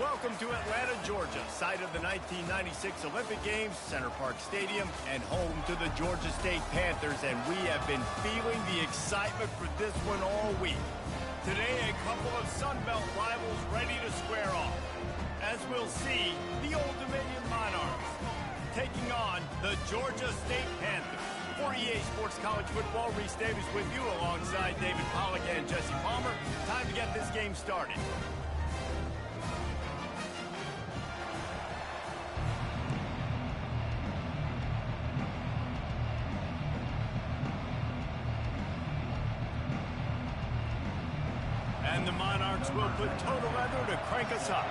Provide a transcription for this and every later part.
Welcome to Atlanta, Georgia, site of the 1996 Olympic Games, Center Parc Stadium, and home to the Georgia State Panthers, and we have been feeling the excitement for this one all week. Today, a couple of Sun Belt rivals ready to square off. As we'll see, the Old Dominion Monarchs taking on the Georgia State Panthers. For EA Sports College Football, Reese Davis with you alongside David Pollack and Jesse Palmer. Time to get this game started. And the Monarchs will put total leather to crank us up.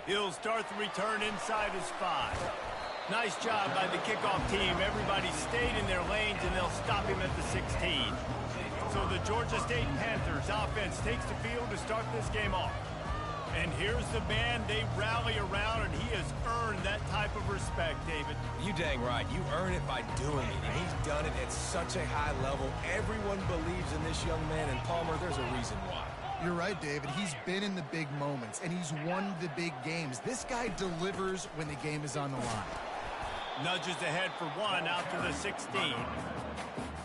He'll start the return inside his 5. Nice job by the kickoff team. Everybody stayed in their lanes, and they'll stop him at the 16. So the Georgia State Panthers offense takes the field to start this game off. And here's the man they rally around, and he has earned that type of respect, David. You dang right. You earn it by doing it. And he's done it at such a high level. Everyone believes in this young man, and Palmer, there's a reason why. You're right, David. He's been in the big moments, and he's won the big games. This guy delivers when the game is on the line. Nudges ahead for 1 out to the 16.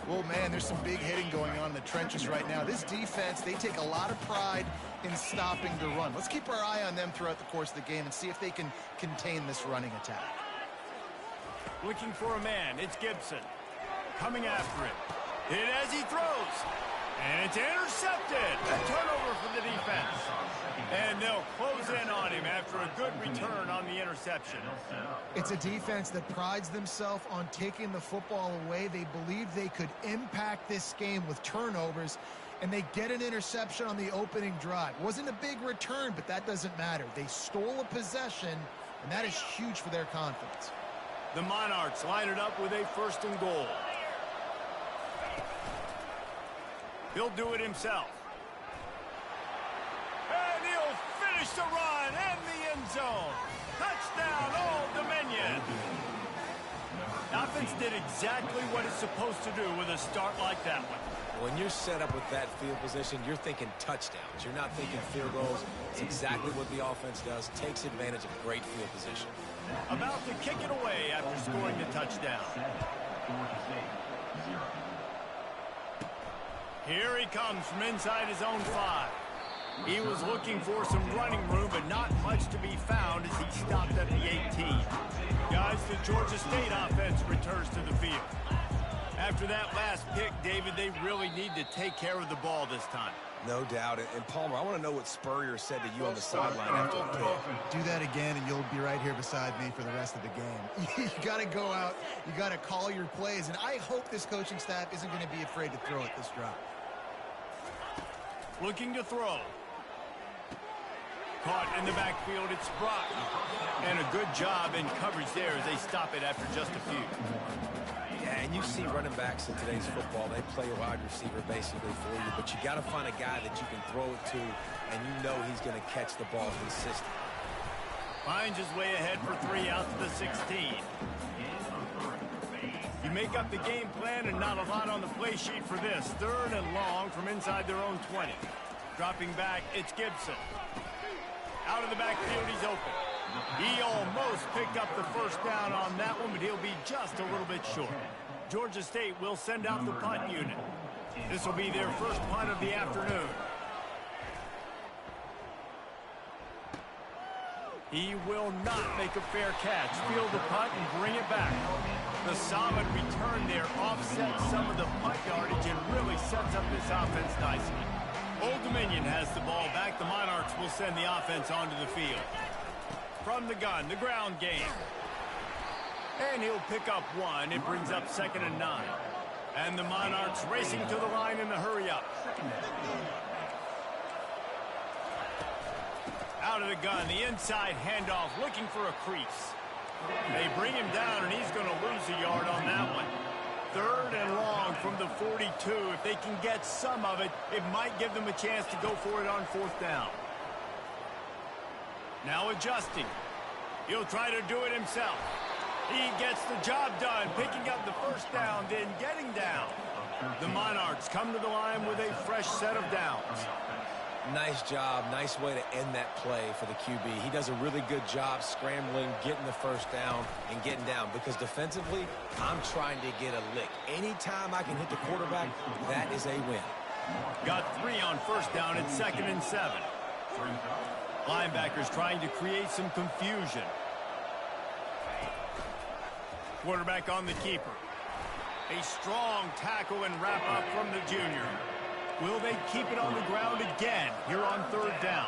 Well, man, there's some big hitting going on in the trenches right now. This defense, they take a lot of pride in stopping the run. Let's keep our eye on them throughout the course of the game and see if they can contain this running attack. Looking for a man, it's Gibson. Coming after it. Hit as he throws. And it's intercepted. A turnover for the defense. And they'll close in on him after a good return on the interception. It's a defense that prides themselves on taking the football away. They believe they could impact this game with turnovers, and they get an interception on the opening drive. Wasn't a big return, but that doesn't matter. They stole a possession, and that is huge for their confidence. The Monarchs line it up with a 1st and goal. He'll do it himself. And he'll finish the run and the end zone. Touchdown, Old Dominion. The offense did exactly what it's supposed to do with a start like that one. When you're set up with that field position, you're thinking touchdowns. You're not thinking field goals. It's exactly what the offense does. Takes advantage of great field position. About to kick it away after scoring the touchdown. Here he comes from inside his own 5. He was looking for some running room, but not much to be found as he stopped at the 18. Guys, the Georgia State offense returns to the field. After that last pick, David, they really need to take care of the ball this time. No doubt. And Palmer, I want to know what Spurrier said to you on the sideline after the pick. Do that again, and you'll be right here beside me for the rest of the game. You got to go out. You got to call your plays, and I hope this coaching staff isn't going to be afraid to throw it this drive. Looking to throw. Caught in the backfield, it's Brock. And a good job in coverage there as they stop it after just a few. Yeah, and you see running backs in today's football, they play a wide receiver basically for you, but you got to find a guy that you can throw it to, and you know he's going to catch the ball consistently. Finds his way ahead for 3 out to the 16. You make up the game plan and not a lot on the play sheet for this. 3rd and long from inside their own 20. Dropping back, it's Gibson. Out of the backfield, he's open. He almost picked up the 1st down on that one, but he'll be just a little bit short. Georgia State will send out the punt unit. This will be their first punt of the afternoon. He will not make a fair catch. Field the punt and bring it back. The solid return there offsets some of the punt yardage and really sets up this offense nicely. Old Dominion has the ball back. The Monarchs will send the offense onto the field. From the gun, the ground game. And he'll pick up 1. It brings up 2nd and 9. And the Monarchs racing to the line in the hurry up. Out of the gun, the inside handoff, looking for a crease. They bring him down, and he's going to lose a yard on that one. 3rd and long from the 42. If they can get some of it, it might give them a chance to go for it on 4th down. Now adjusting. He'll try to do it himself. He gets the job done, picking up the 1st down, then getting down. The Monarchs come to the line with a fresh set of downs. Nice job. Nice way to end that play for the QB. He does a really good job scrambling, getting the first down, and getting down. Because defensively, I'm trying to get a lick. Anytime I can hit the quarterback, that is a win. Got 3 on first down at 2nd and 7. Linebackers trying to create some confusion. Quarterback on the keeper. A strong tackle and wrap up from the junior. Will they keep it on the ground again here on 3rd down?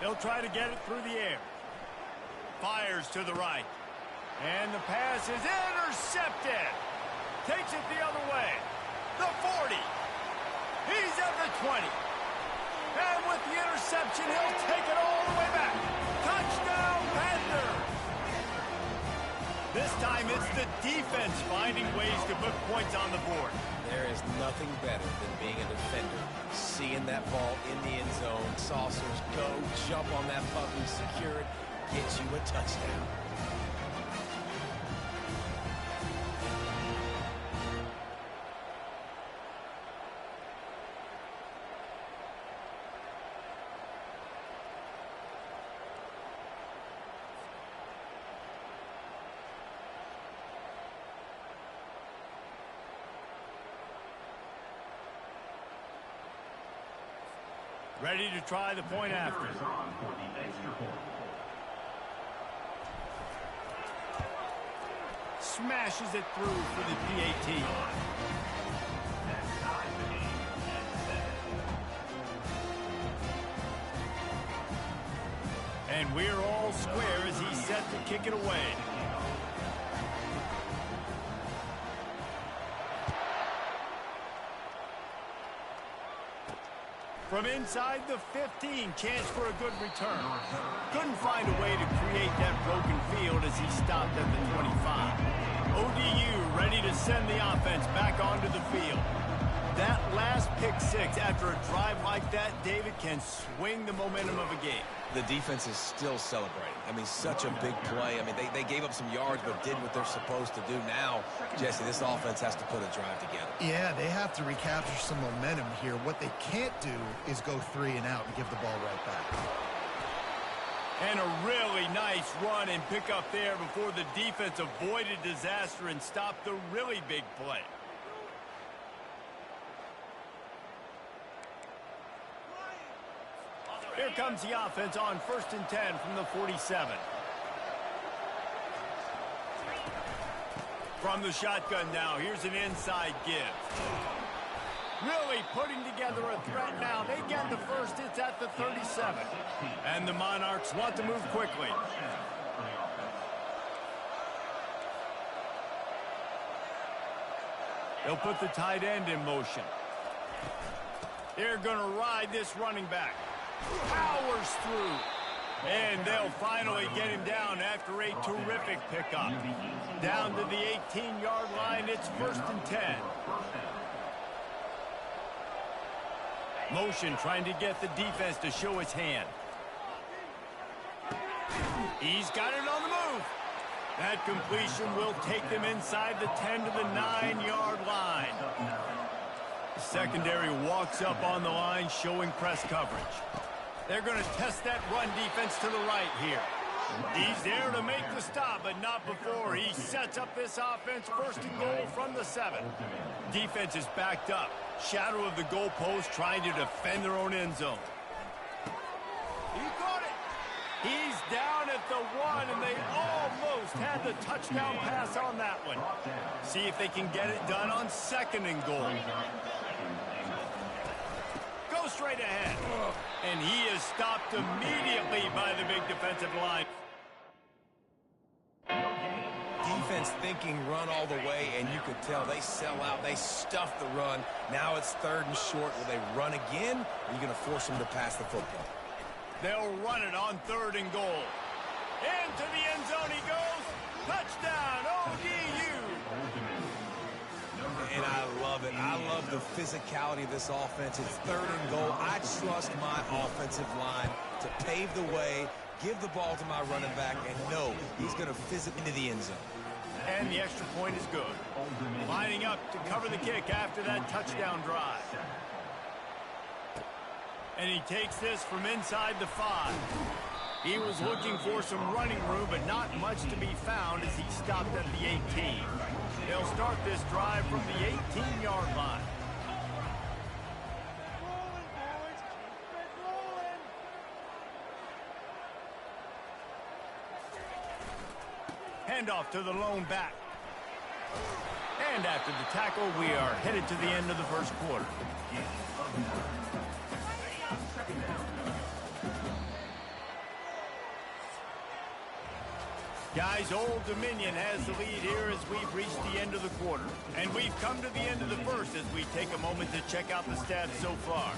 They'll try to get it through the air. Fires to the right. And the pass is intercepted. Takes it the other way. The 40. He's at the 20. And with the interception, he'll take it all the way back. Touchdown, Panthers! This time it's the defense finding ways to put points on the board. There is nothing better than being a defender. Seeing that ball in the end zone, saucers go, jump on that puppy, secure it, gets you a touchdown. Ready to try the point after. Smashes it through for the PAT. And we're all square as he's set to kick it away. From inside the 15, chance for a good return. Couldn't find a way to create that broken field as he stopped at the 25. ODU ready to send the offense back onto the field. That last pick 6 after a drive like that, David, can swing the momentum of a game. The defense is still celebrating. I mean, such a big play. I mean, they gave up some yards but did what they're supposed to do. Now, Jesse, this offense has to put a drive together. Yeah, they have to recapture some momentum here. What they can't do is go 3 and out and give the ball right back. And a really nice run and pick up there before the defense avoided disaster and stopped the really big play. Here comes the offense on 1st and 10 from the 47. From the shotgun now, here's an inside give. Really putting together a threat now. They get the first, it's at the 37. And the Monarchs want to move quickly. They'll put the tight end in motion. They're going to ride this running back. Powers through. And they'll finally get him down after a terrific pickup. Down to the 18-yard line, it's 1st and 10. Motion trying to get the defense to show his hand. He's got it on the move. That completion will take them inside the 10 to the 9-yard line. The secondary walks up on the line, showing press coverage. They're going to test that run defense to the right here. He's there to make the stop, but not before he sets up this offense 1st and goal from the 7. Defense is backed up. Shadow of the goalpost trying to defend their own end zone. He caught it. He's down at the 1, and they almost had the touchdown pass on that one. See if they can get it done on 2nd and goal. Go straight ahead. And he is stopped immediately by the big defensive line. Defense thinking run all the way, and you could tell they sell out. They stuff the run. Now it's 3rd and short. Will they run again, or are you going to force them to pass the football? They'll run it on 3rd and goal. Into the end zone he goes. Touchdown, ODU. And I love it. I love the physicality of this offense. It's 3rd and goal. I trust my offensive line to pave the way, give the ball to my running back, and know he's going to fizz it into the end zone. And the extra point is good. Lining up to cover the kick after that touchdown drive. And he takes this from inside the 5. He was looking for some running room, but not much to be found as he stopped at the 18. They'll start this drive from the 18-yard line. Handoff to the lone back. And after the tackle, we are headed to the end of the first quarter. Guys, Old Dominion has the lead here as we've reached the end of the quarter. And we've come to the end of the first as we take a moment to check out the stats so far.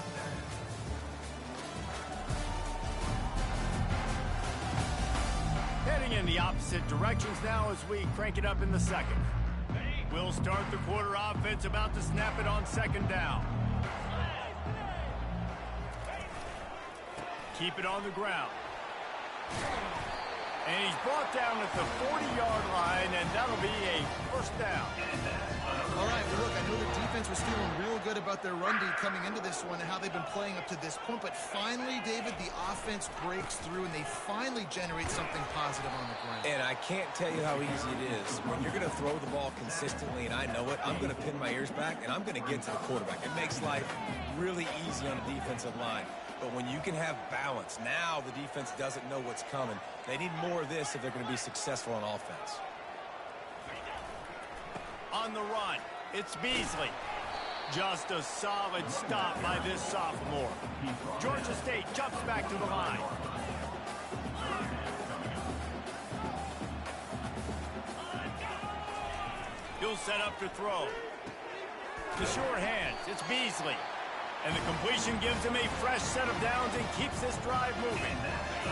Heading in the opposite directions now as we crank it up in the second. We'll start the quarter offense about to snap it on second down. Keep it on the ground. And he's brought down at the 40-yard line, and that'll be a first down. All right, well, look, I know the defense was feeling real good about their run D coming into this one and how they've been playing up to this point, but finally, David, the offense breaks through, and they finally generate something positive on the ground. And I can't tell you how easy it is. When you're going to throw the ball consistently, and I know it, I'm going to pin my ears back, and I'm going to get to the quarterback. It makes life really easy on the defensive line. But when you can have balance, now the defense doesn't know what's coming. They need more of this if they're going to be successful on offense. On the run, it's Beasley. Just a solid stop by this sophomore. Georgia State jumps back to the line. He'll set up to throw. To sure hands, it's Beasley. And the completion gives him a fresh set of downs and keeps this drive moving.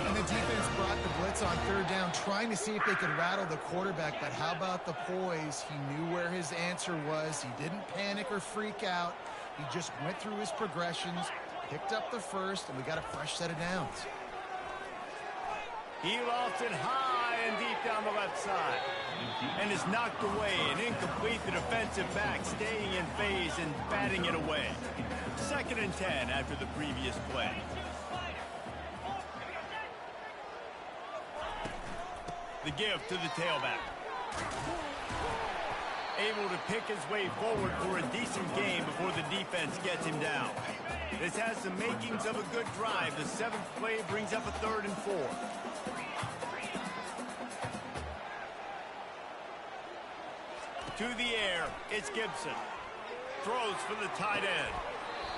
And the defense brought the blitz on third down, trying to see if they could rattle the quarterback. But how about the poise? He knew where his answer was. He didn't panic or freak out. He just went through his progressions, picked up the first, and we got a fresh set of downs. He lofts it high and deep down the left side. And is knocked away and incomplete. The defensive back staying in phase and batting it away. 2nd and 10 after the previous play. The give to the tailback. Able to pick his way forward for a decent game before the defense gets him down. This has the makings of a good drive. The 7th play brings up a 3rd and 4. To the air, it's Gibson. Throws for the tight end.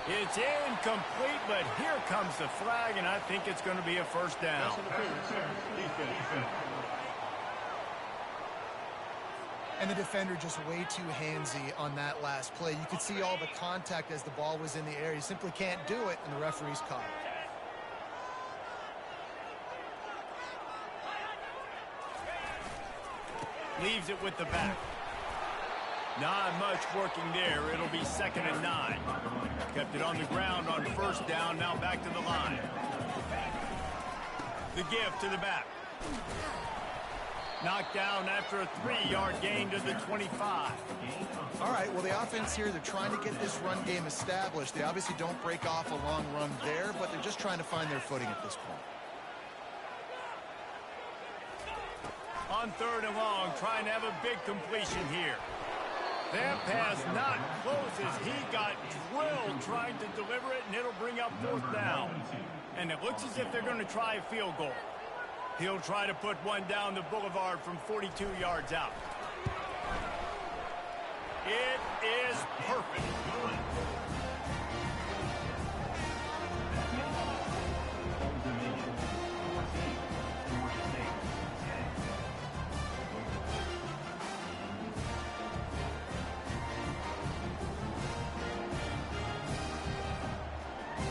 It's incomplete, but here comes the flag, and I think it's going to be a first down. And the defender just way too handsy on that last play. You could see all the contact as the ball was in the air. You simply can't do it, and the referee's caught it. Leaves it with the back. Not much working there. It'll be 2nd and 9. Kept it on the ground on first down. Now back to the line. The give to the back. Knocked down after a 3-yard gain to the 25. All right, well, the offense here, they're trying to get this run game established. They obviously don't break off a long run there, but they're just trying to find their footing at this point. On 3rd and long, trying to have a big completion here. That pass not close as he got drilled trying to deliver it, and it'll bring up 4th down. And it looks as if they're going to try a field goal. He'll try to put one down the boulevard from 42 yards out. It is perfect.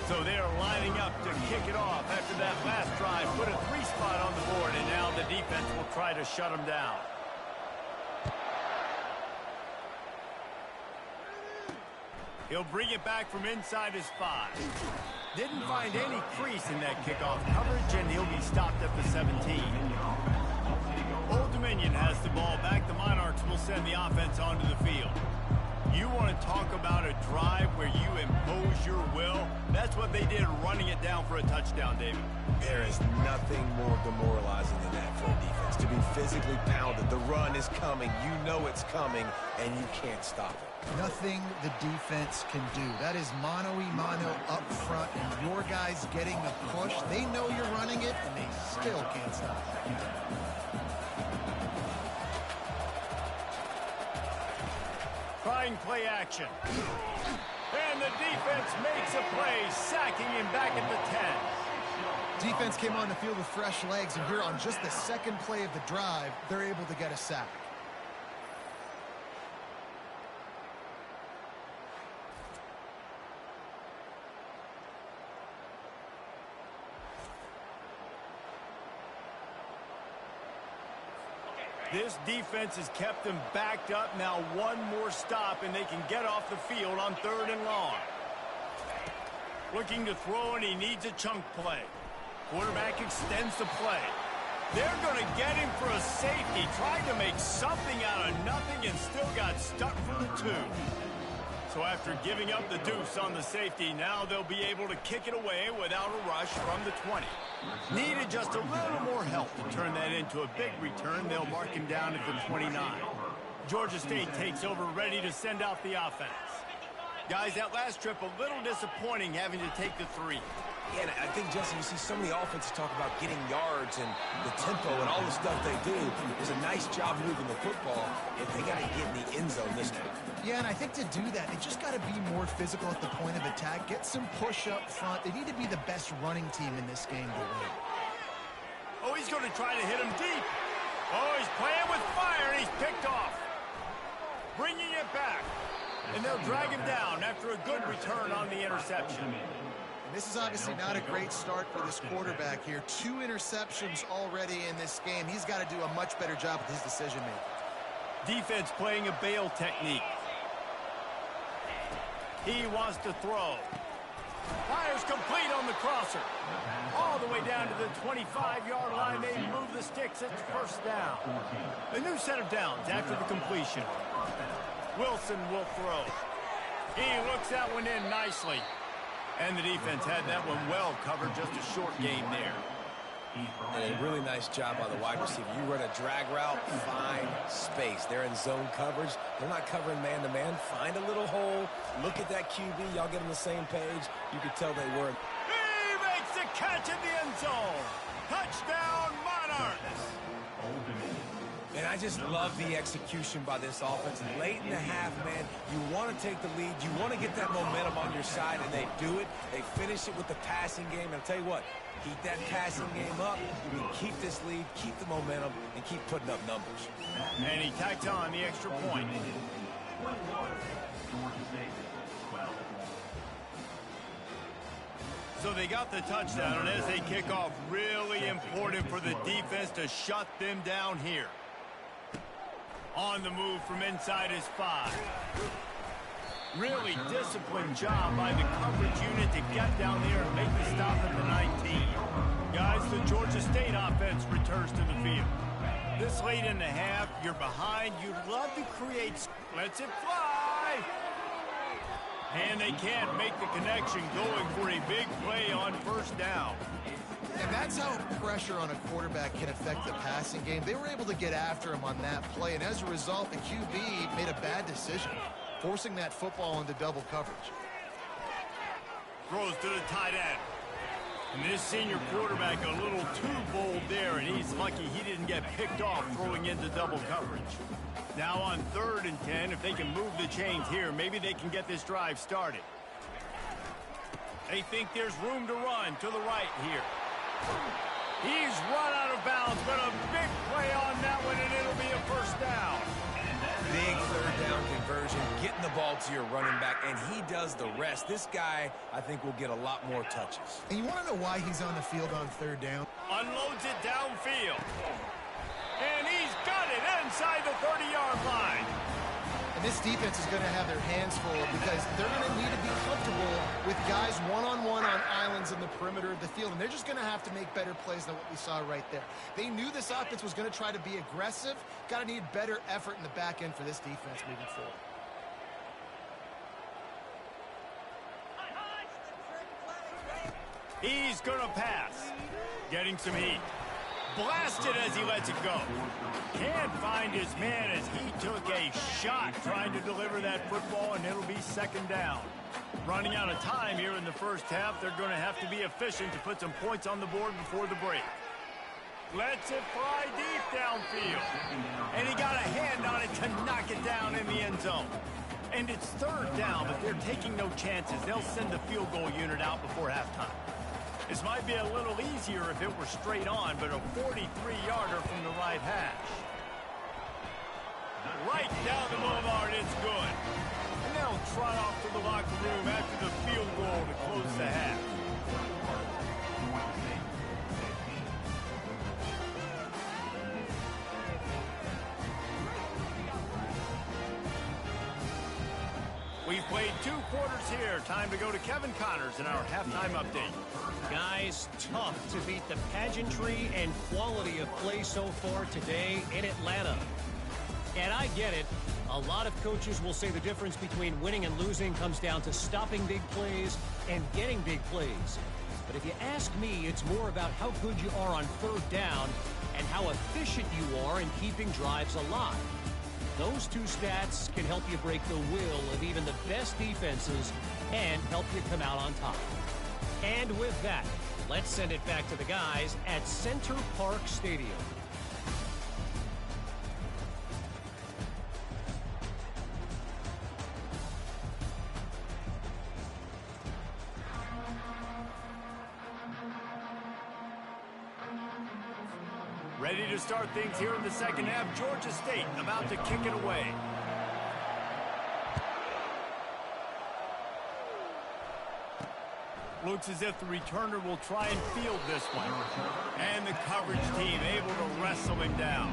So they're lining up to kick it off after that last drive. Put a 3 spot on the board, and now the defense will try to shut them down. He'll bring it back from inside his 5. Didn't find any crease in that kickoff coverage, and he'll be stopped at the 17. Old Dominion Dominion has the ball back. The Monarchs will send the offense onto the field. You want to talk about a drive where you impose your will? That's what they did, running it down for a touchdown, David. There is nothing more demoralizing than that for a defense. To be physically pounded, the run is coming, you know it's coming, and you can't stop it. Nothing the defense can do. That is mano-a-mano up front, and your guys getting the push. They know you're running it, and they still can't stop it. Trying play action. And the defense makes a play, sacking him back at the 10. Defense came on the field with fresh legs, and here on just the second play of the drive, they're able to get a sack. This defense has kept them backed up. Now one more stop, and they can get off the field on 3rd and long. Looking to throw, and he needs a chunk play. Quarterback extends the play. They're going to get him for a safety. Tried to make something out of nothing and still got stuck for the 2. So after giving up the deuce on the safety, now they'll be able to kick it away without a rush from the 20. Needed just a little more help to turn that into a big return. They'll mark him down at the 29. Georgia State takes over, ready to send out the offense. Guys, that last trip, a little disappointing having to take the 3. Yeah, and I think, Jesse, you see so many offenses talk about getting yards and the tempo and all the stuff they do. It's a nice job moving the football, but they got to get in the end zone this time. Yeah, and I think to do that, they just got to be more physical at the point of attack, get some push up front. They need to be the best running team in this game to win. Oh, he's going to try to hit him deep. Oh, he's playing with fire, and he's picked off. Bringing it back. And they'll drag him down after a good return on the interception. And this is obviously not a great start for this quarterback here. 2 interceptions already in this game. He's got to do a much better job with his decision-making. Defense playing a bail technique. He wants to throw. Fires complete on the crosser. All the way down to the 25-yard line. They move the sticks. It's 1st down. A new set of downs after the completion. Wilson will throw. He looks that one in nicely. And the defense had that one well covered. Just a short game there. And a really nice job by the wide receiver. You run a drag route, find space. They're in zone coverage. They're not covering man-to-man. Find a little hole. Look at that QB. Y'all get on the same page. You can tell they were. He makes the catch in the end zone. Touchdown, Monarchs. And I just love the execution by this offense. Late in the half, man, you want to take the lead. You want to get that momentum on your side, and they do it. They finish it with the passing game. And I'll tell you what, keep that passing game up. You can keep this lead, keep the momentum, and keep putting up numbers. And he tacks on the extra point. So they got the touchdown, and as they kick off, really important for the defense to shut them down here. On the move from inside his 5. Really disciplined job by the coverage unit to get down there and make the stop at the 19. Guys, the Georgia State offense returns to the field. This late in the half, you're behind. You'd love to create. Lets it fly. And they can't make the connection, going for a big play on 1st down. And that's how pressure on a quarterback can affect the passing game. They were able to get after him on that play, and as a result, the QB made a bad decision, forcing that football into double coverage. Throws to the tight end. And this senior quarterback a little too bold there, and he's lucky he didn't get picked off throwing into double coverage. Now on 3rd and 10, if they can move the chains here, maybe they can get this drive started. They think there's room to run to the right here. He's run out of bounds, but a big play on that one, and it'll be a 1st down. Big 3rd down conversion, getting the ball to your running back, and he does the rest. This guy, I think, will get a lot more touches. And you want to know why he's on the field on 3rd down? Unloads it downfield. And he's got it inside the 30-yard line. And this defense is going to have their hands full because they're going to need to be comfortable with guys one-on-one on islands in the perimeter of the field. And they're just going to have to make better plays than what we saw right there. They knew this offense was going to try to be aggressive. Got to need better effort in the back end for this defense moving forward. He's going to pass. Getting some heat. Blasted as he lets it go. Can't find his man as he took a shot trying to deliver that football, and it'll be second down. Running out of time here in the first half. They're going to have to be efficient to put some points on the board before the break. Lets it fly deep downfield. And he got a hand on it to knock it down in the end zone. And it's third down, but they're taking no chances. They'll send the field goal unit out before halftime. This might be a little easier if it were straight on, but a 43-yarder from the right hash. Right down the boulevard, it's good. And they'll trot off to the locker room after the field goal to close the half. We've played 2 quarters here. Time to go to Kevin Connors in our halftime update. Guys, tough to beat the pageantry and quality of play so far today in Atlanta. And I get it. A lot of coaches will say the difference between winning and losing comes down to stopping big plays and getting big plays. But if you ask me, it's more about how good you are on third down and how efficient you are in keeping drives alive. Those 2 stats can help you break the will of even the best defenses and help you come out on top. And with that, let's send it back to the guys at Center Park Stadium. Ready to start things here in the second half. Georgia State about to kick it away. Looks as if the returner will try and field this one. And the coverage team able to wrestle him down.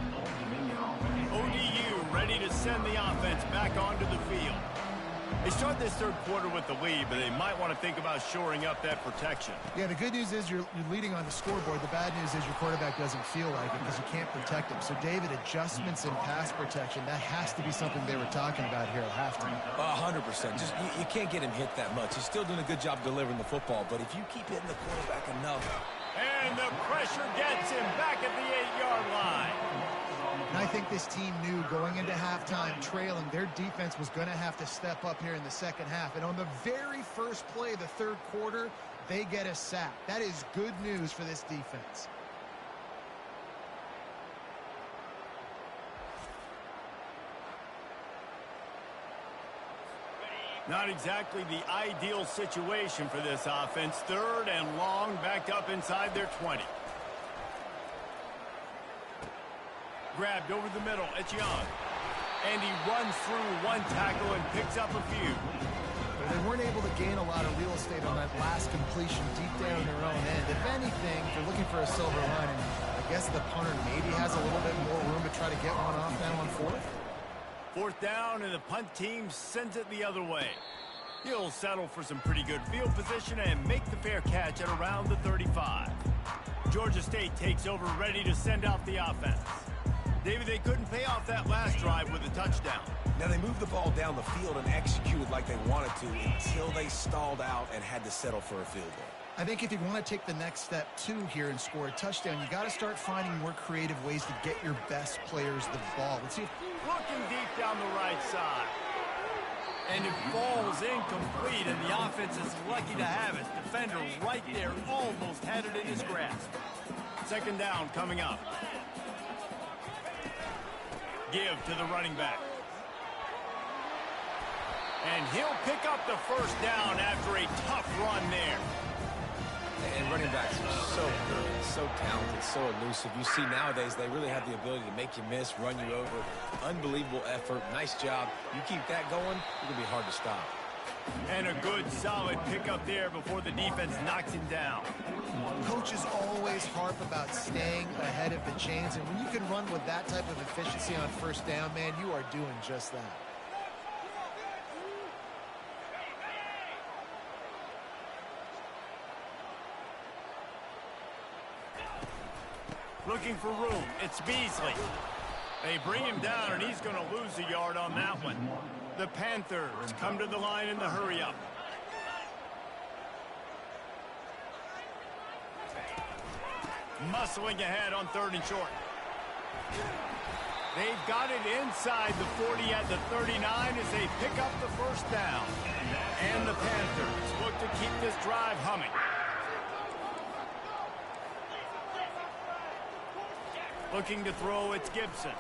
ODU ready to send the offense back onto the field. They start this third quarter with the lead, but they might want to think about shoring up that protection. Yeah, the good news is you're leading on the scoreboard. The bad news is your quarterback doesn't feel like it because you can't protect him. So, David, adjustments in pass protection, that has to be something they were talking about here at halftime. 100%. Just you can't get him hit that much. He's still doing a good job delivering the football, but if you keep hitting the quarterback enough. And the pressure gets him back at the 8-yard line. And I think this team knew going into halftime trailing, their defense was going to have to step up here in the second half. And on the very first play of the third quarter, they get a sack. That is good news for this defense. Not exactly the ideal situation for this offense. Third and long, backed up inside their 20. Grabbed over the middle, it's Young. And he runs through one tackle and picks up a few. But they weren't able to gain a lot of real estate on that last completion deep down their own end. If anything, if you're looking for a silver lining, I guess the punter maybe has a little bit more room to try to get one off now on fourth. Fourth down, and the punt team sends it the other way. He'll settle for some pretty good field position and make the fair catch at around the 35. Georgia State takes over, ready to send out the offense. David, they couldn't pay off that last drive with a touchdown. Now, they moved the ball down the field and executed like they wanted to until they stalled out and had to settle for a field goal. I think if you want to take the next step, too, here and score a touchdown, you got to start finding more creative ways to get your best players the ball. Let's see if... Looking deep down the right side. And it falls incomplete, and the offense is lucky to have it. Defender right there almost had it in his grasp. Second down coming up. Give to the running back. And he'll pick up the first down after a tough run there. And running backs are so good, so talented, so elusive. You see nowadays they really have the ability to make you miss, run you over. Unbelievable effort. Nice job. You keep that going, it'll be hard to stop. And a good, solid pickup there before the defense knocks him down. Coaches always harp about staying ahead of the chains, and when you can run with that type of efficiency on first down, man, you are doing just that. Looking for room. It's Beasley. They bring him down, and he's going to lose a yard on that one. The Panthers come to the line in the hurry-up. Muscling ahead on 3rd and short. They've got it inside the 40 at the 39 as they pick up the first down. And the Panthers look to keep this drive humming. Looking to throw, it's Gibson.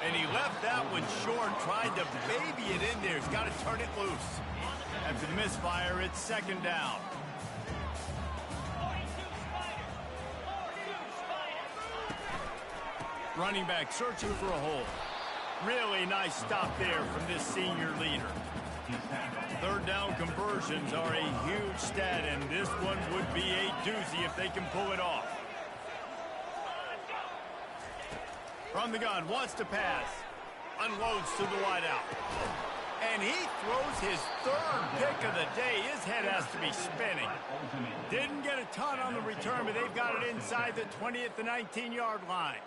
And he left that one short, tried to baby it in there. He's got to turn it loose. After the misfire, it's 2nd down. Running back searching for a hole. Really nice stop there from this senior leader. 3rd down conversions are a huge stat, and this one would be a doozy if they can pull it off. From the gun, wants to pass. Unloads to the wideout. And he throws his 3rd pick of the day. His head has to be spinning. Didn't get a ton on the return, but they've got it inside the 20 at the 19-yard line.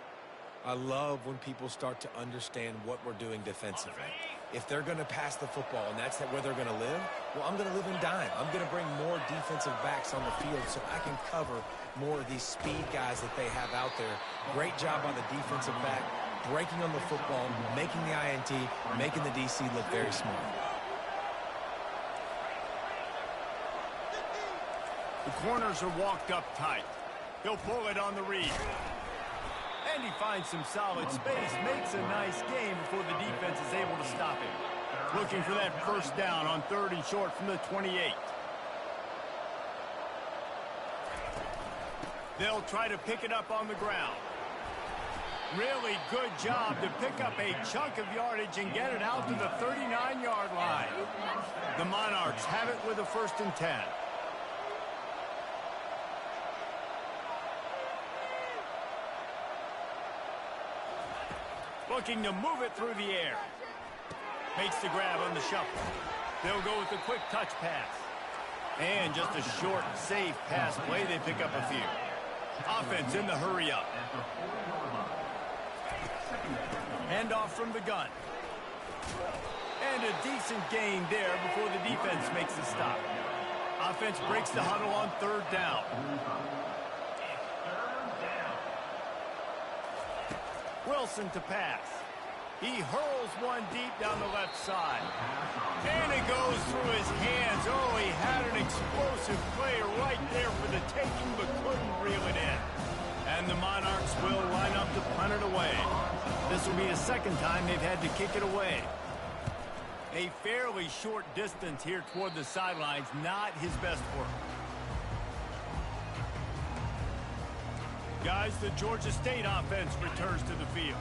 I love when people start to understand what we're doing defensively. If they're going to pass the football and that's where they're going to live, well, I'm going to live in dime. I'm going to bring more defensive backs on the field so I can cover more of these speed guys that they have out there. Great job on the defensive back, breaking on the football, making the INT, making the DC look very smart. The corners are walked up tight. He'll pull it on the read. And he finds some solid space, makes a nice game before the defense is able to stop him. Looking for that first down on 3rd and short from the 28. They'll try to pick it up on the ground. Really good job to pick up a chunk of yardage and get it out to the 39-yard line. The Monarchs have it with a 1st and 10. Looking to move it through the air. Makes the grab on the shuffle. They'll go with a quick touch pass. And just a short, safe pass play. They pick up a few. Offense in the hurry-up. Handoff from the gun. And a decent gain there before the defense makes the stop. Offense breaks the huddle on 3rd down. Wilson to pass. He hurls one deep down the left side. And it goes through his hands. Oh, he had an explosive player right there for the taking, but couldn't reel it in. And the Monarchs will line up to punt it away. This will be the 2nd time they've had to kick it away. A fairly short distance here toward the sidelines, not his best work. Guys, the Georgia State offense returns to the field.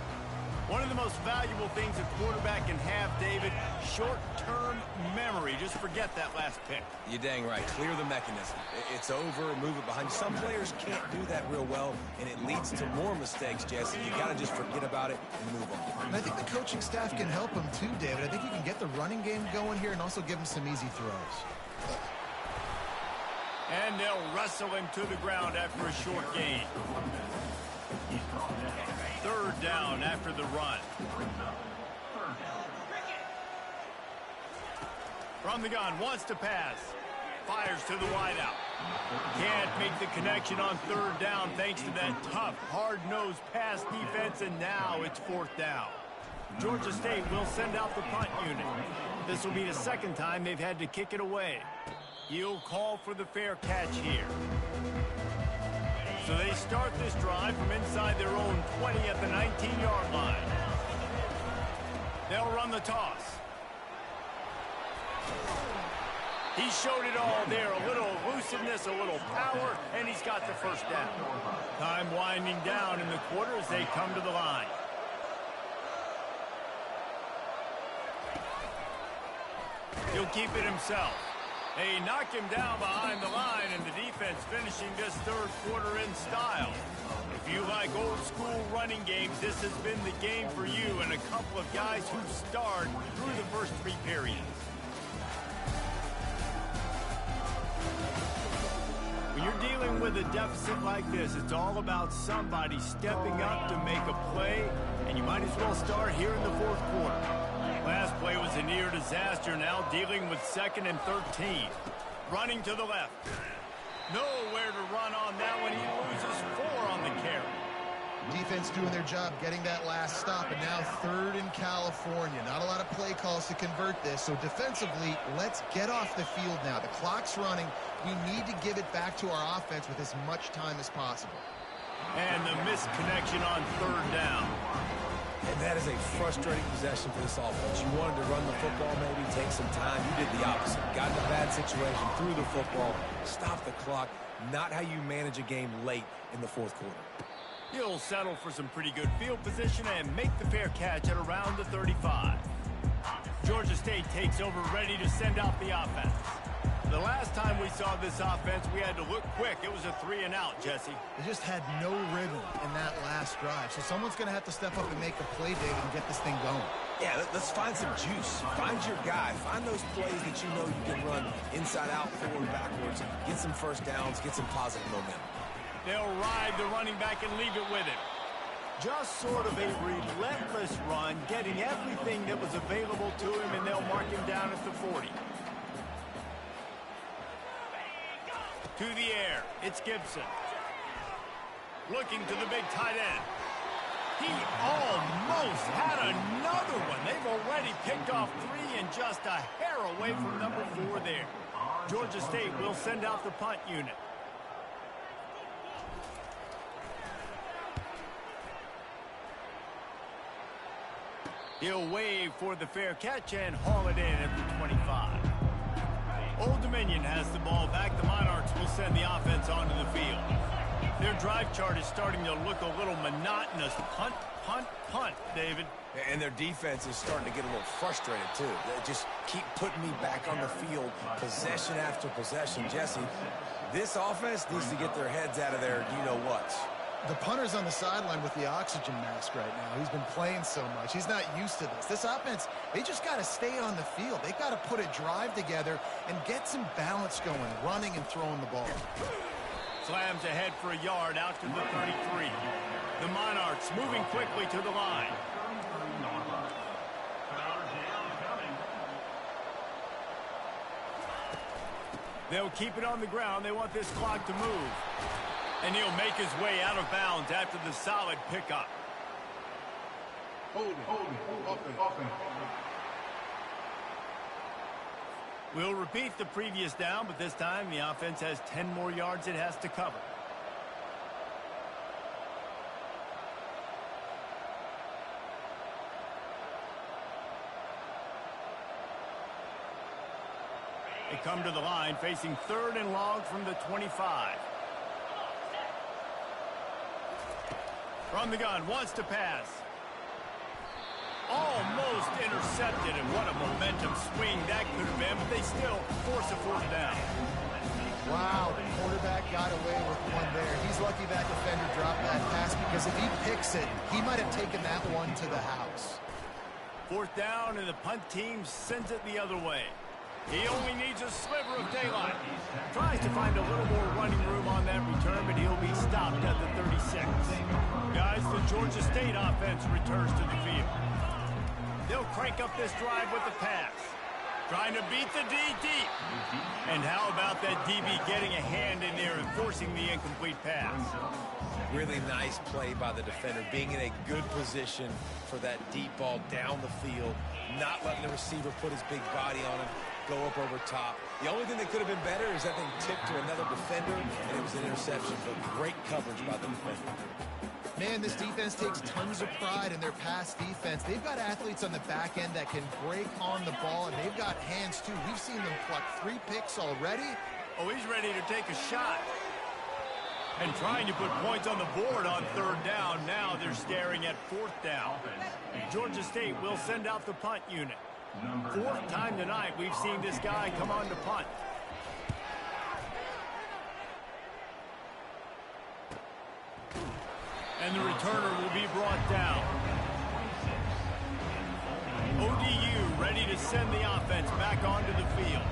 One of the most valuable things a quarterback can have, David, short-term memory. Just forget that last pick. You're dang right. Clear the mechanism. It's over, move it behind you. Some players can't do that real well, and it leads to more mistakes, Jesse. You got to just forget about it and move on. And I think the coaching staff can help him too, David. I think you can get the running game going here and also give him some easy throws. And they'll wrestle him to the ground after a short gain. 3rd down after the run. From the gun, wants to pass. Fires to the wideout. Can't make the connection on 3rd down thanks to that tough, hard-nosed pass defense, and now it's 4th down. Georgia State will send out the punt unit. This will be the 2nd time they've had to kick it away. He'll call for the fair catch here. So they start this drive from inside their own 20 at the 19-yard line. They'll run the toss. He showed it all there. A little elusiveness, a little power, and he's got the first down. Time winding down in the quarter as they come to the line. He'll keep it himself. They knock him down behind the line, and the defense finishing this 3rd quarter in style. If you like old school running games, this has been the game for you and a couple of guys who starred through the first 3 periods. When you're dealing Even with a deficit like this, it's all about somebody stepping up to make a play, and you might as well start here in the fourth quarter. Last play was a near disaster, now dealing with 2nd and 13. Running to the left. Nowhere to run on that one. He loses 4 on the carry. Defense doing their job getting that last stop, and now 3rd in California. Not a lot of play calls to convert this, so defensively, let's get off the field now. The clock's running. We need to give it back to our offense with as much time as possible. And the missed connection on 3rd down. And that is a frustrating possession for this offense. You wanted to run the football, maybe take some time. You did the opposite. Got in a bad situation, threw the football, stopped the clock. Not how you manage a game late in the fourth quarter. He'll settle for some pretty good field position and make the fair catch at around the 35. Georgia State takes over, ready to send out the offense. The last time we saw this offense, we had to look quick. It was a 3-and-out, Jesse. They just had no rhythm in that last drive, so someone's going to have to step up and make a play, David, and get this thing going. Yeah, let's find some juice. Find your guy. Find those plays that you know you can run inside out, forward, backwards. Get some first downs. Get some positive momentum. They'll ride the running back and leave it with him. Just sort of a relentless run, getting everything that was available to him, and they'll mark him down at the 40. To the air, it's Gibson. Looking to the big tight end. He almost had another one. They've already picked off 3 and just a hair away from number 4 there. Georgia State will send out the punt unit. He'll wave for the fair catch and haul it in at the 25. Old Dominion has the ball back. The Monarchs will send the offense onto the field. Their drive chart is starting to look a little monotonous. Punt, punt, punt, David. And their defense is starting to get a little frustrated, too. They just keep putting me back on the field, possession after possession. Jesse, this offense needs to get their heads out of their you-know-whats. The punter's on the sideline with the oxygen mask right now. He's been playing so much. He's not used to this. This offense, they just got to stay on the field. They've got to put a drive together and get some balance going, running and throwing the ball. Slams ahead for a yard out to the 33. The Monarchs moving quickly to the line. They'll keep it on the ground. They want this clock to move. And he'll make his way out of bounds after the solid pickup. We'll repeat the previous down, but this time the offense has 10 more yards it has to cover. They come to the line facing 3rd and long from the 25. From the gun, wants to pass. Almost intercepted, and what a momentum swing that could have been, but they still force a 4th down. Wow, the quarterback got away with one there. He's lucky that defender dropped that pass, because if he picks it, he might have taken that one to the house. 4th down, and the punt team sends it the other way. He only needs a sliver of daylight. Tries to find a little more running room on that return, but he'll be stopped at the 36. Guys, the Georgia State offense returns to the field. They'll crank up this drive with the pass. Trying to beat the D deep. And how about that DB getting a hand in there and forcing the incomplete pass? Really nice play by the defender, being in a good position for that deep ball down the field, not letting the receiver put his big body on him, go up over top. The only thing that could have been better is that thing tipped to another defender, and it was an interception, but great coverage by the defender. Man, this defense takes tons of pride in their pass defense. They've got athletes on the back end that can break on the ball, and they've got hands, too. We've seen them pluck 3 picks already. Oh, he's ready to take a shot. And trying to put points on the board on 3rd down. Now they're staring at 4th down. Georgia State will send out the punt unit. 4th time tonight we've seen this guy come on to punt. And the returner will be brought down. ODU ready to send the offense back onto the field.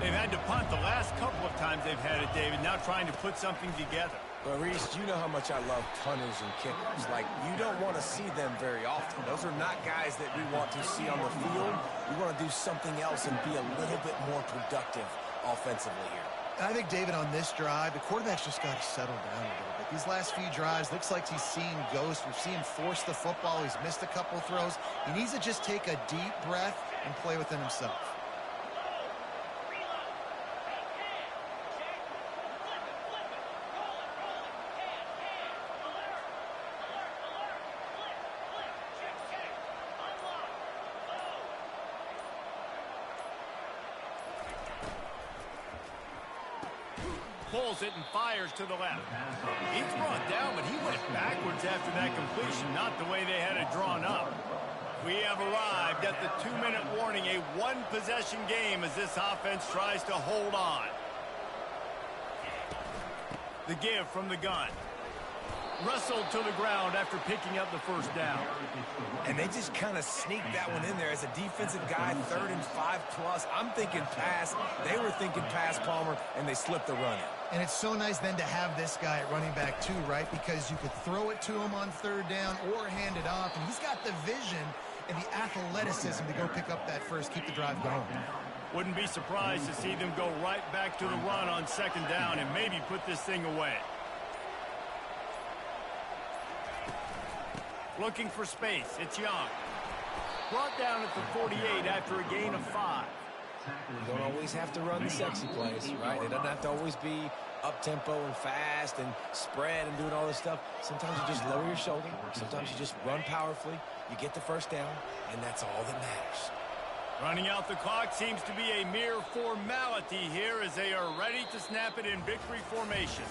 They've had to punt the last couple of times they've had it, David, now trying to put something together. Well, Reese, you know how much I love punters and kickers. Like, you don't want to see them very often. Those are not guys that we want to see on the field. We want to do something else and be a little bit more productive offensively here. I think, David, on this drive, the quarterback's just got to settle down a little bit. These last few drives, looks like he's seeing ghosts. We've seen him force the football. He's missed a couple throws. He needs to just take a deep breath and play within himself. Pulls it and fires to the left. He's brought down, but he went backwards after that completion, not the way they had it drawn up. We have arrived at the 2-minute warning, a one-possession game as this offense tries to hold on. The give from the gun. Wrestled to the ground after picking up the first down. And they just kind of sneaked that one in there as a defensive guy, 3rd and 5+. I'm thinking pass. They were thinking pass, Palmer, and they slipped the run in. And it's so nice then to have this guy at running back too, right? Because you could throw it to him on 3rd down or hand it off. And he's got the vision and the athleticism to go pick up that first, keep the drive going. Wouldn't be surprised to see them go right back to the run on 2nd down and maybe put this thing away. Looking for space. It's Young. Brought down at the 48 after a gain of 5. You don't always have to run the sexy plays, right? It doesn't have to always be up-tempo and fast and spread and doing all this stuff. Sometimes you just lower your shoulder. Sometimes you just run powerfully. You get the first down, and that's all that matters. Running out the clock seems to be a mere formality here as they are ready to snap it in victory formation.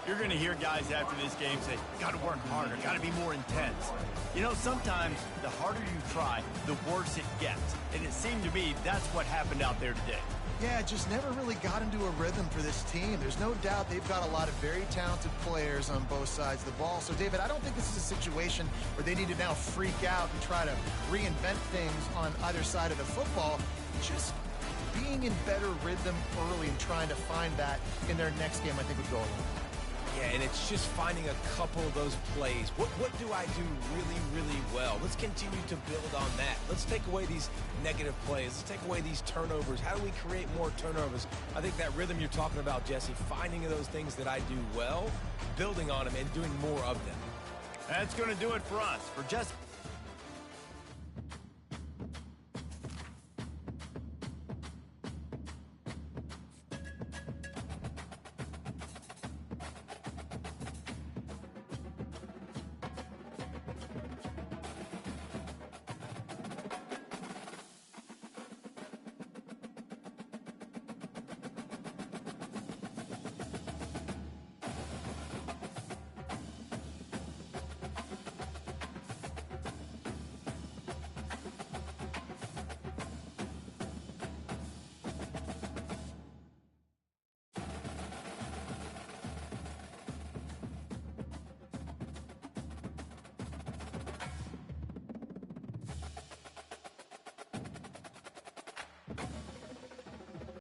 You're going to hear guys after this game say, got to work harder, got to be more intense. You know, sometimes the harder you try, the worse it gets. And it seemed to me that's what happened out there today. Yeah, it just never really got into a rhythm for this team. There's no doubt they've got a lot of very talented players on both sides of the ball. So, David, I don't think this is a situation where they need to now freak out and try to reinvent things on either side of the football. Just being in better rhythm early and trying to find that in their next game, I think would go a long way. Yeah, and it's just finding a couple of those plays. What do I do really, really well? Let's continue to build on that. Let's take away these negative plays. Let's take away these turnovers. How do we create more turnovers? I think that rhythm you're talking about, Jesse, finding those things that I do well, building on them, and doing more of them. That's going to do it for us. For just